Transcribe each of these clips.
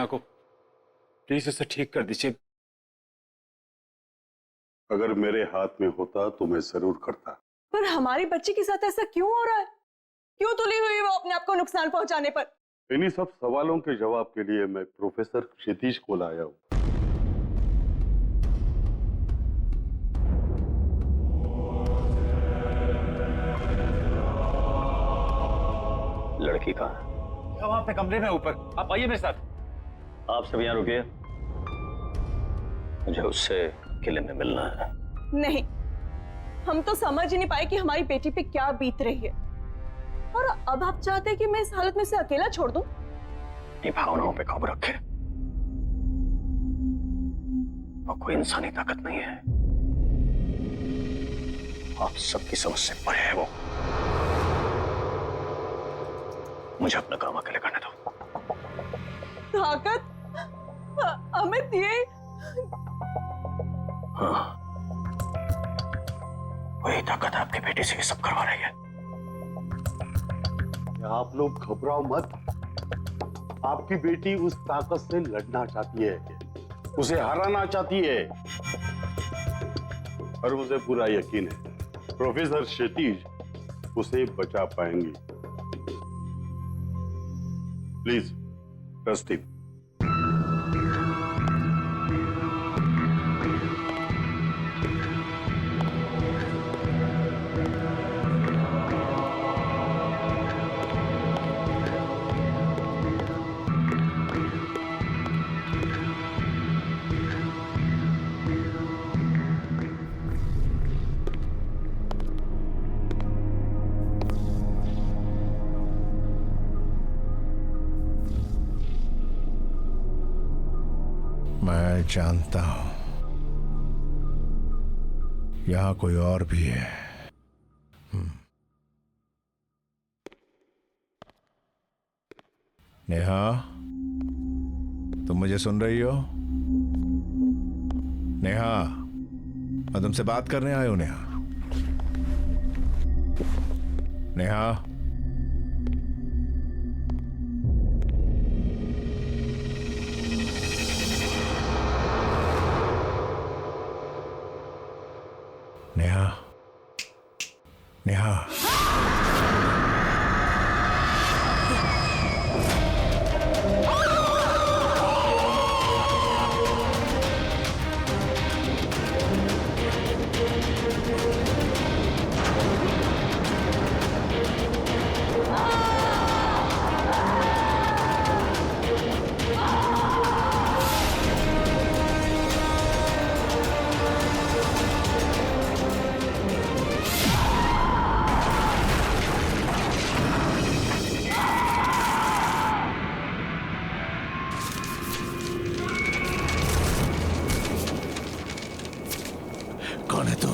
नेहा को, प्लीज इसे ठीक कर दीजिए। अगर मेरे हाथ में होता तो मैं जरूर करता। पर हमारी बच्ची के साथ ऐसा क्यों हो रहा है? क्यों तुली हुई वो अपने आप को नुकसान पहुंचाने पर? इन्हीं सब सवालों के जवाब के लिए मैं प्रोफेसर क्षितिज को लाया हूं। लड़की कहाँ है? वहां अपने कमरे में ऊपर, आप आइए मेरे साथ। आप सब यहाँ रुकिए, मुझे उससे किले में मिलना है। नहीं, हम तो समझ ही नहीं पाए कि हमारी बेटी पे क्या बीत रही है, और अब आप चाहते हैं कि मैं इस हालत में से अकेला छोड़ दूं? अपनी भावनाओं पे काबू रखे, और कोई इंसानी ताकत नहीं है, आप सबकी समझ से परे है वो। मुझे अपना काम अकेले करने दो। ताकत? अमित, ये हाँ, वही ताकत आपकी बेटी से ये सब करवा रही है। आप लोग घबराओ मत। आपकी बेटी उस ताकत से लड़ना चाहती है, उसे हराना चाहती है, और मुझे पूरा यकीन है प्रोफेसर क्षितिज उसे बचा पाएंगी। Please trust him. मैं जानता हूं यहां कोई और भी है। नेहा, तुम मुझे सुन रही हो? नेहा, मैं तुमसे बात करने आया हूं। नेहा, नेहा, नेहा, नेहा। कौन है तू?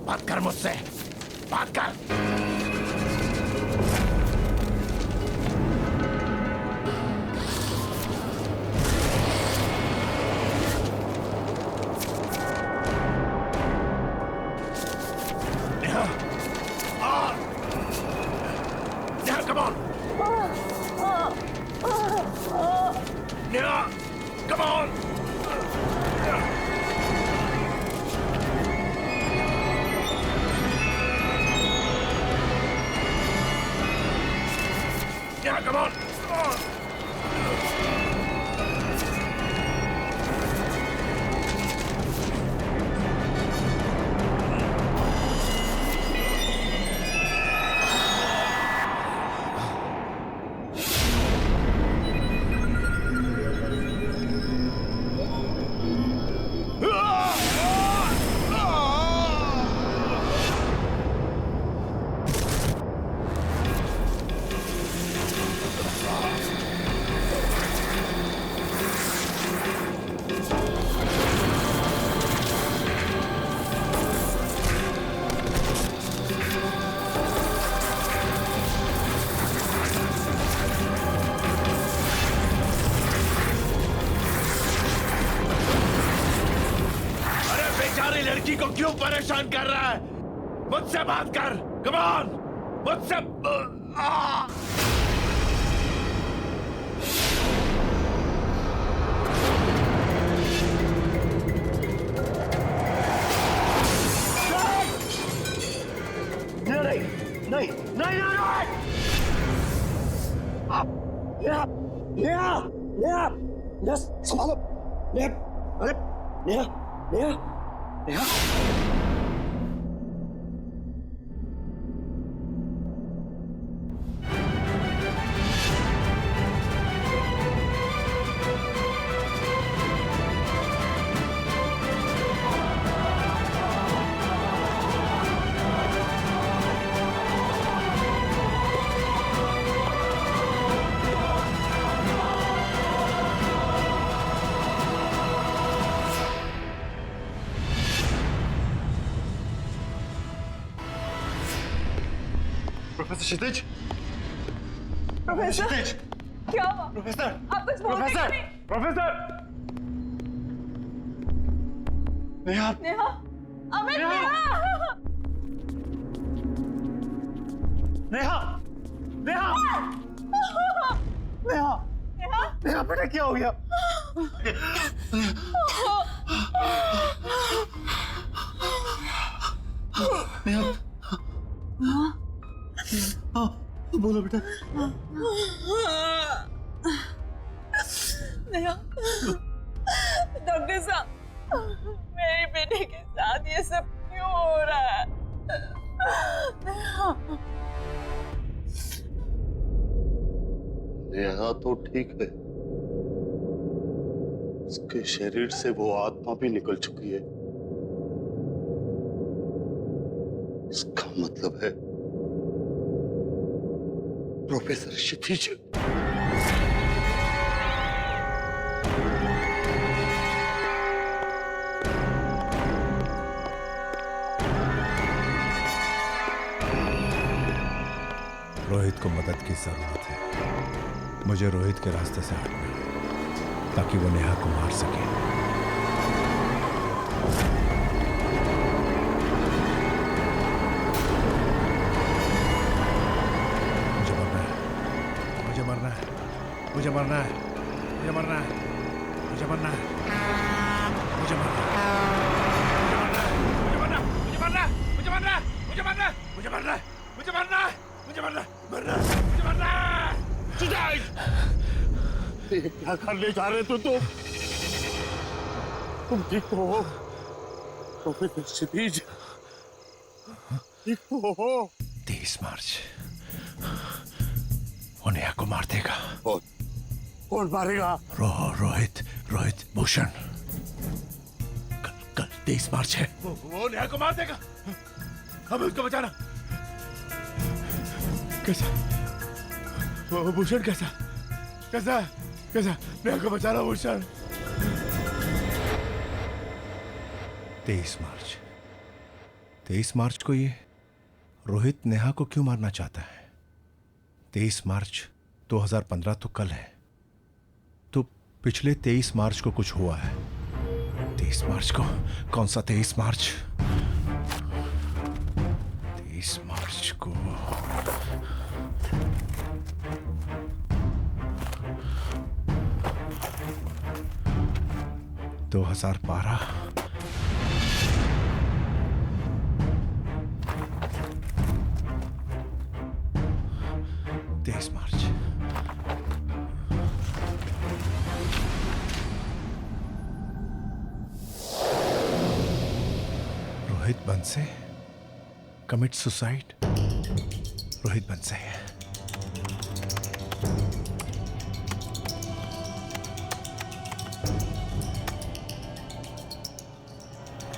बात कर मुझसे, बात कर। Neha, Neha, come on. Neha, come on. Yeah, come on! लड़की को क्यों परेशान कर रहा है? मुझसे बात कर, कम ऑन, मुझसे। नेहा, नेहा संभालो, नेहा, अरे नेहा, नेहा, नेहा। प्रोफेसर क्षितिज, प्रोफेसर क्षितिज, क्या हुआ? प्रोफेसर, आप कुछ बोलते क्यों प्रोफेसर, नहीं? प्रोफेसर। नेहा, नेहा, अमित, नेहा! नेहा! नेहा, नेहा, नेहा, नेहा! नेहा बेटा क्या हो गया? नेहा, हाँ, बोलो बेटा। नेहा, डॉक्टर साहब, मेरी बेटी के साथ ये सब क्यों हो रहा है? नेहा तो ठीक है, उसके शरीर से वो आत्मा भी निकल चुकी है। इसका मतलब है प्रोफेसर क्षितिज रोहित को मदद की जरूरत है। मुझे रोहित के रास्ते से हटना है ताकि वो नेहा को मार सके। मुझे मरना है, मुझे मरना है, मुझे मरना है, मुझे मरना है, मुझे मरना है, मुझे मरना है, मुझे मरना है, मुझे मरना है, मुझे मरना है, मुझे मरना है, मुझे मरना है, मुझे मरना है, मुझे मरना है, मुझे मरना है। क्या करने जा रहे थे तुम ठीक तो हो प्रोफेसर क्षितिज? ठीक तो हो? 23 मार्च वो नेहा को मार देगा। कौन मारेगा? रोहित भूषण। कल 23 मार्च है। वो नेहा को मार देगा। हमें उसको बचाना। कैसा? वो भूषण कैसा? कैसा? कैसा? नेहा को बचाना भूषण। 23 मार्च को ये रोहित नेहा को क्यों मारना चाहता है? 23 मार्च 2015 तो कल है, तो पिछले 23 मार्च को कुछ हुआ है। 23 मार्च को? कौन सा 23 मार्च? 23 मार्च को 2012। मार्च। रोहित बंसे कमिट सुसाइड। रोहित बंसे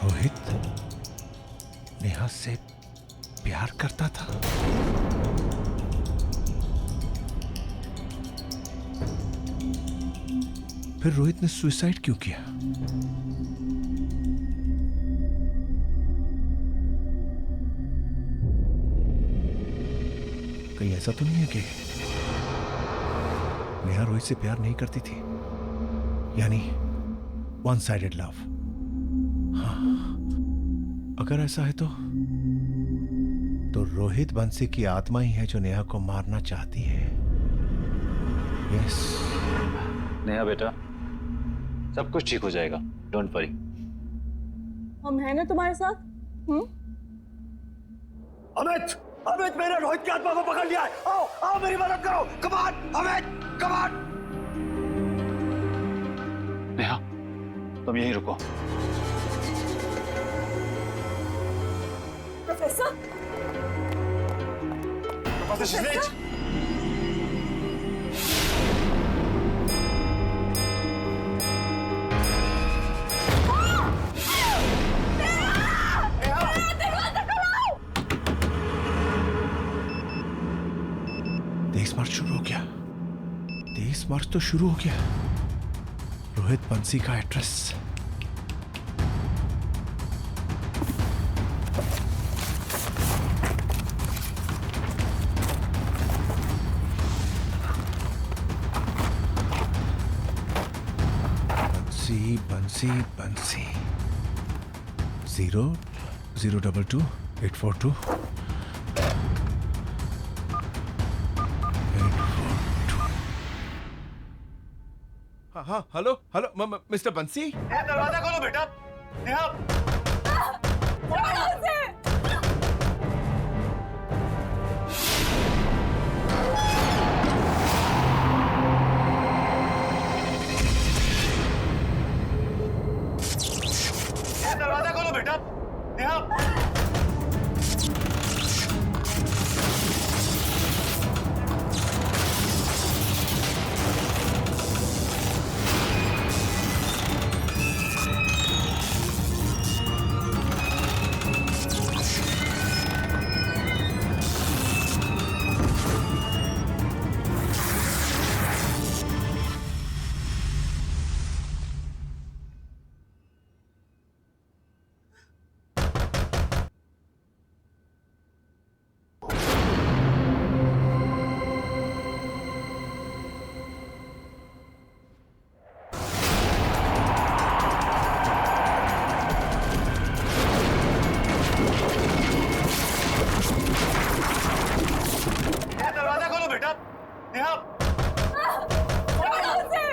रोहित नेहा से प्यार करता था। फिर रोहित ने सुसाइड क्यों किया? कहीं ऐसा तो नहीं है कि नेहा रोहित से प्यार नहीं करती थी, यानी वन साइडेड लव? हाँ, अगर ऐसा है तो रोहित बंसी की आत्मा ही है जो नेहा को मारना चाहती है। यस। नेहा बेटा, सब कुछ ठीक हो जाएगा, डोंट वरी। हम हैं ना तुम्हारे साथ? अमित मेरे रोहित की आत्मा को पकड़ लिया है। आओ मेरी मदद करो। Come on Amit, come on. Neha, तुम यहीं रुको। प्रोफेसर, तेईस मार्च शुरू हो गया। 23 मार्च तो शुरू हो गया। रोहित बंसी का एड्रेस। बंसी बंसी बंसी 0022842 हाँ, हेलो हेलो मिस्टर बंसी। दरवाजा खोलो बेटा। नेहा, छोड़ो उसे। दरवाजा खोलो बेटा। नेहा, दरवाजा खोलो बेटा। नेहा, छोड़ो उसे।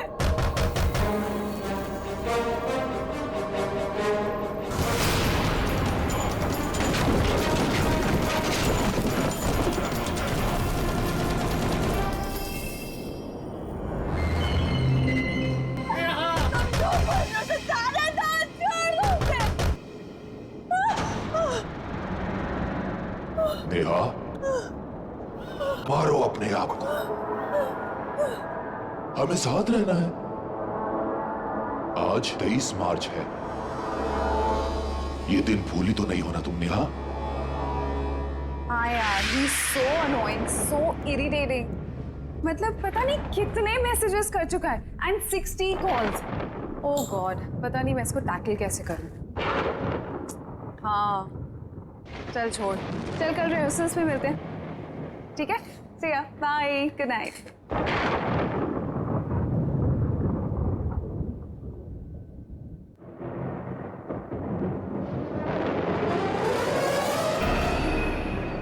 नेहा, मारो अपने आप को। हमें साथ रहना है। आज 23 मार्च है। ये दिन भूली तो नहीं होना तुम नेहा। हाँ यार, he's so annoying, so irritating. मतलब पता नहीं कितने मैसेजेस कर चुका है and 60 कॉल्स। Oh God, पता नहीं मैं इसको टैकल कैसे करूं। हाँ, चल छोड़, चल कल रिहर्सल्स में मिलते हैं, ठीक है? See ya, bye, good night.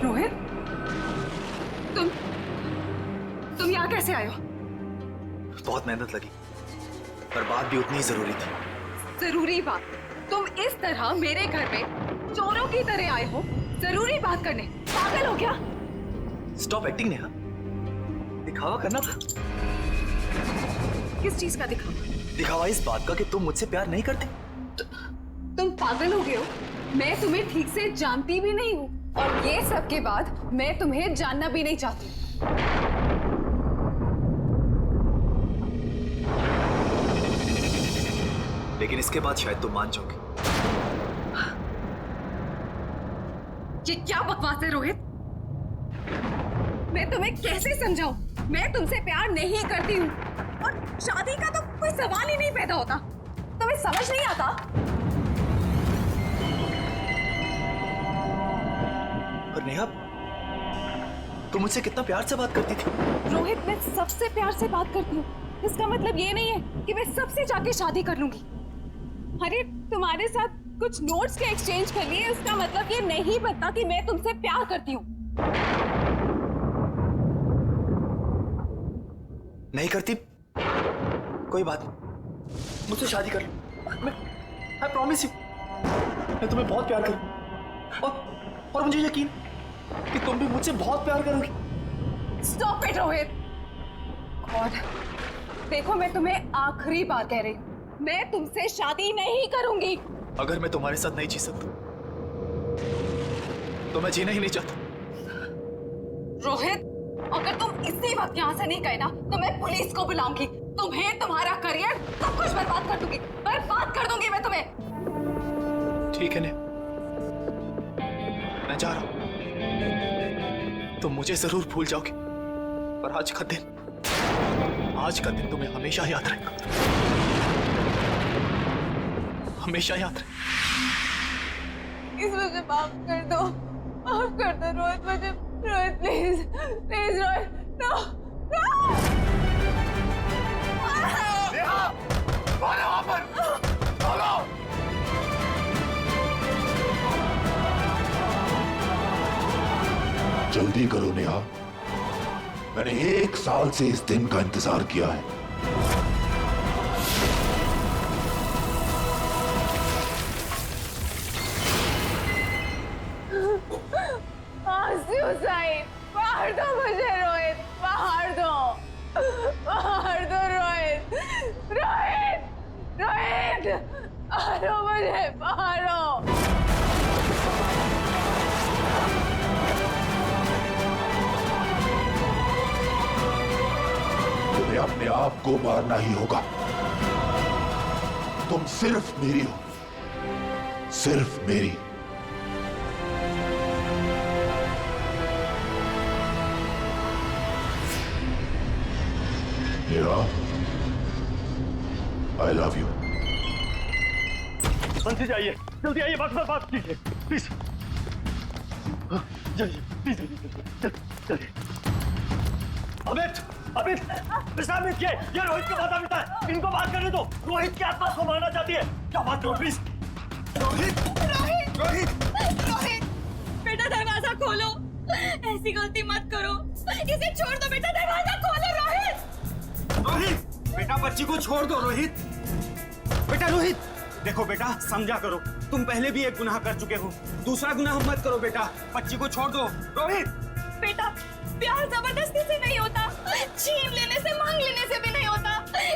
Rohit, तुम यहाँ कैसे आए हो? बहुत मेहनत लगी, पर बात भी उतनी जरूरी थी। जरूरी बात? तुम इस तरह मेरे घर में चोरों की तरह आए हो जरूरी बात करने? पागल हो क्या? स्टॉप एक्टिंग नेहा, दिखावा करना था। किस चीज का दिखावा? दिखावा इस बात का कि तुम मुझसे प्यार नहीं करते। तुम पागल हो गए हो? मैं तुम्हें ठीक से जानती भी नहीं हूँ और ये सब के बाद मैं तुम्हें जानना भी नहीं चाहती। लेकिन इसके बाद शायद तुम मान जाओगे। ये क्या बकवास है रोहित? मैं तुम्हें कैसे समझाऊं? मैं तुमसे प्यार नहीं करती हूँ और शादी का तो कोई सवाल ही नहीं पैदा होता। तुम्हें समझ नहीं आता? पर नेहा, तुम मुझसे कितना प्यार से बात करती थी। रोहित, मैं सबसे प्यार से बात करती हूँ। इसका मतलब ये नहीं है कि मैं सबसे जाके शादी कर लूंगी। अरे तुम्हारे साथ कुछ नोट्स के एक्सचेंज कर लिए, उसका मतलब ये नहीं बनता कि मैं तुमसे प्यार करती हूँ। नहीं करती, कोई बात नहीं, मुझसे शादी कर लो। I promise you, मैं तुम्हें बहुत प्यार करूँ और मुझे यकीन कि तुम भी मुझसे बहुत प्यार करोगी। Stop it, Rohit. और देखो, मैं तुम्हें आखिरी बार कह रही हूँ, मैं तुमसे शादी नहीं करूंगी। अगर मैं तुम्हारे साथ नहीं जी सकता तो मैं जीना ही नहीं चाहता। रोहित, अगर तुम इसी वक्त यहाँ से नहीं गए ना तो मैं पुलिस को बुलाऊंगी। तुम्हें, तुम्हारा करियर, सब कुछ बर्बाद कर दूंगी। बर्बाद कर दूंगी मैं तुम्हें। ठीक है ने, मैं जा रहा हूं। तुम मुझे जरूर भूल जाओगे, पर आज का दिन तुम्हें हमेशा याद रहेगा। हमेशा याद रहेगा। इस मुझे माफ कर दो रोहित, मुझे, Rohit please please Rohit, no no. जल्दी करो नेहा, मैंने 1 साल से इस दिन का इंतजार किया है। मार दो मुझे रोहित, मार दो रोहित, रोहित, रोहित, मारो मुझे, मारो। तुम्हें अपने आप को मारना ही होगा। तुम सिर्फ मेरी हो, सिर्फ मेरी। Neha, I love you. बंसी जाइए, जल्दी आइए, बात कीजिए प्लीज। जाइए प्लीज, जल्दी। अमित, ये रोहित के माता पिता है, इनको बात करने दो। रोहित की आत्मा को मारना चाहती है, क्या बात करो प्लीज। रोहित, बेटा दरवाजा खोलो, ऐसी गलती मत करो, इसे छोड़ दो बेटा, दरवाजा खोलो। रोहित, बेटा बच्ची को छोड़ दो। रोहित, बेटा रोहित, देखो बेटा, समझा करो, तुम पहले भी एक गुनाह कर चुके हो, दूसरा गुनाह मत करो बेटा, बच्ची को छोड़ दो। रोहित, बेटा प्यार जबरदस्ती से नहीं होता, छीन लेने से, मांग लेने से भी नहीं होता,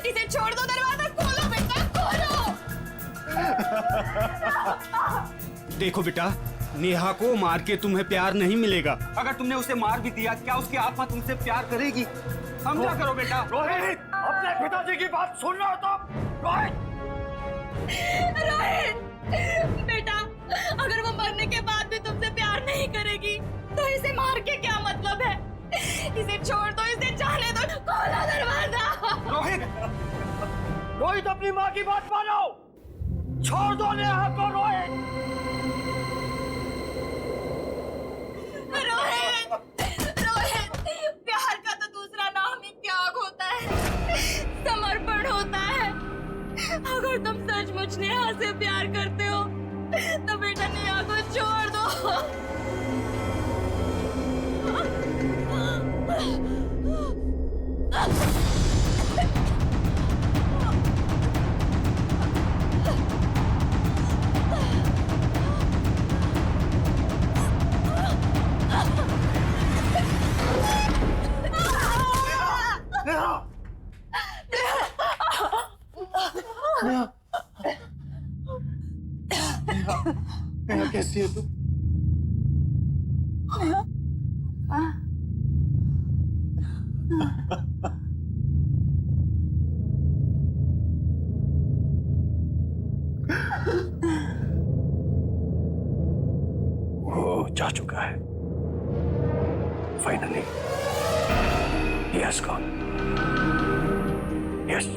इसे छोड़ दो, दरवाजा खोलो बेटा, खोलो। देखो बेटा, नेहा को मार के तुम्हें प्यार नहीं मिलेगा। अगर तुमने उसे मार भी दिया, क्या उसकी आत्मा तुमसे प्यार करेगी? समझा करो बेटा। रोहित, अपने पिताजी की बात सुन रहे हो तुम? रोहित, बेटा अगर वो मरने के बाद भी तुमसे प्यार नहीं करेगी तो इसे मार के क्या मतलब है? इसे छोड़ दो, इसे जाने दो, खोलो दरवाजा। रोहित अपनी माँ की बात मानो, छोड़ दो नेहा को। रोहित, प्यार का तो दूसरा नाम ही त्याग होता है, समर्पण होता है। अगर तुम सचमुच नेहा से प्यार करते हो तो बेटा नेहा को छोड़ दो। नेहा कैसी है तू? वो जा चुका है, finally he has gone. Yes.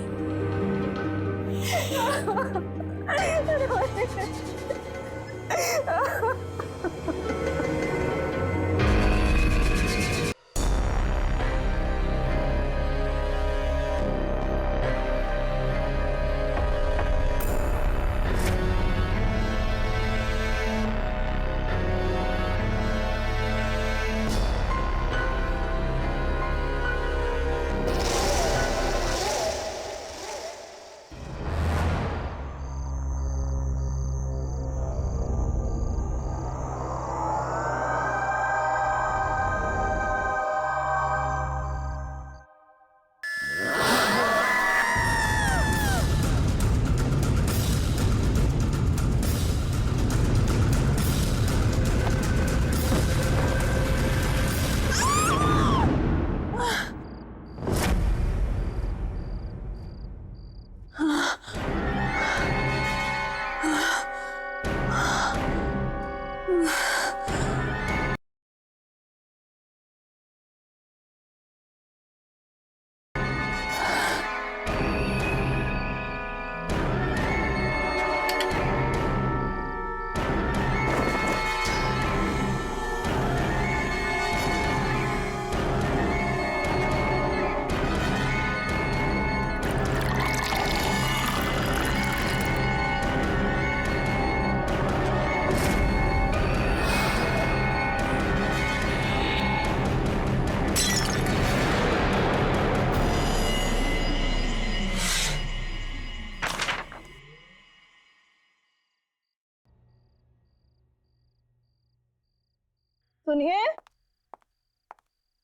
सुनिए,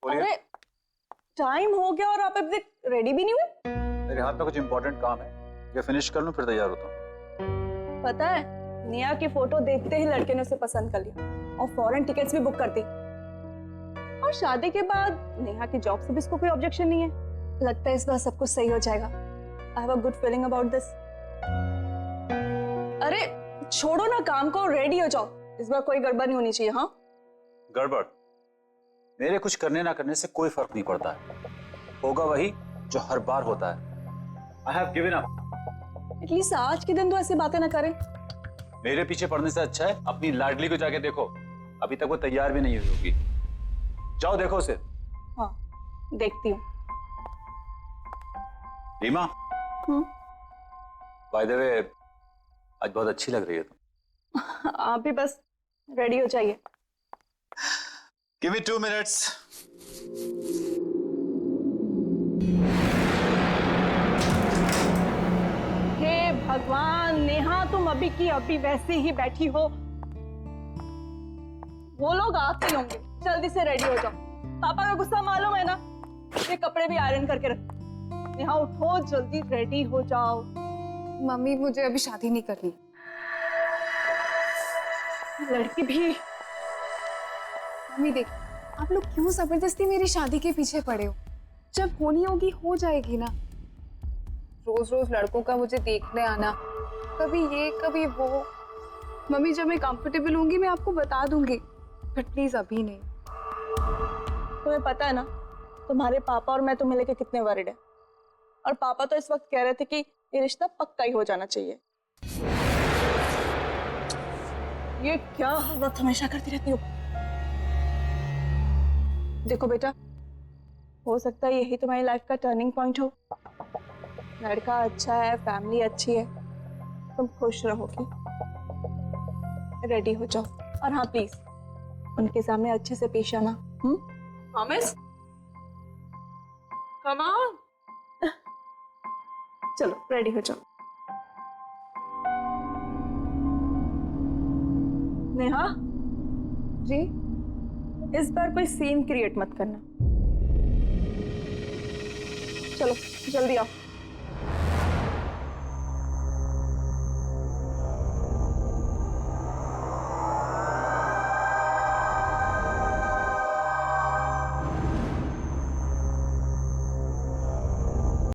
अरे टाइम हो गया और आप अभी तक रेडी भी नहीं हुए। मेरे हाथ में कुछ इंपॉर्टेंट काम है, ये फिनिश कर लूं फिर तैयार होता हूँ। पता है, नेहा की फोटो देखते ही लड़के ने उसे पसंद कर लिया और फॉरेन टिकट्स भी बुक कर दी। और शादी के बाद नेहा की जॉब से भी इसको कोई ऑब्जेक्शन नहीं है। लगता है इस बार सब कुछ सही हो जाएगा। I have a good feeling about this. अरे छोड़ो ना काम को, रेडी हो जाओ। इस बार कोई गड़बड़ नहीं होनी चाहिए। हाँ, गड़बड़ मेरे कुछ करने ना करने से कोई फर्क नहीं पड़ता है, होगा वही जो हर बार होता है। I have given up. At least आज के दिन तो ऐसी बातें ना करें। मेरे पीछे पड़ने से अच्छा है अपनी लाडली को जाके देखो, अभी तक वो तैयार भी नहीं हुई होगी। जाओ देखो उसे। हाँ, देखती हूँ। रीमा, बाय द वे आज बहुत अच्छी लग रही है तुम। आप भी बस रेडी हो जाइए। Give me 2 minutes. हे भगवान, नेहा तुम अभी की अभी वैसे ही बैठी हो। वो लोग आते ही होंगे, जल्दी से रेडी हो जाओ। पापा का गुस्सा मालूम है ना, ये कपड़े भी आयरन करके रख। नेहा उठो, जल्दी रेडी हो जाओ। मम्मी मुझे अभी शादी नहीं करनी। लड़की भी। मम्मी देख, आप लोग क्यों जबरदस्ती मेरी शादी के पीछे पड़े हो? जब होनी होगी हो जाएगी ना। रोज रोज लड़कों का मुझे देखने आना, कभी ये कभी वो। मम्मी जब मैं कंफर्टेबल होंगी मैं आपको बता दूंगी, बट प्लीज अभी नहीं। तुम्हें पता है ना, तुम्हारे पापा और मैं तुम्हें लेके कितने वरीड है। और पापा तो इस वक्त कह रहे थे कि ये रिश्ता पक्का ही हो जाना चाहिए। ये क्या हरकत हमेशा करती रहती हो? देखो बेटा, हो सकता है यही तुम्हारी लाइफ का टर्निंग पॉइंट हो। लड़का अच्छा है, फैमिली अच्छी है, तुम खुश रहोगी। रेडी हो जाओ। और हाँ प्लीज, उनके सामने अच्छे से पेश आना। प्रॉमिस? Come on. चलो रेडी हो जाओ। नेहा जी, इस बार कोई सीन क्रिएट मत करना। चलो जल्दी आओ।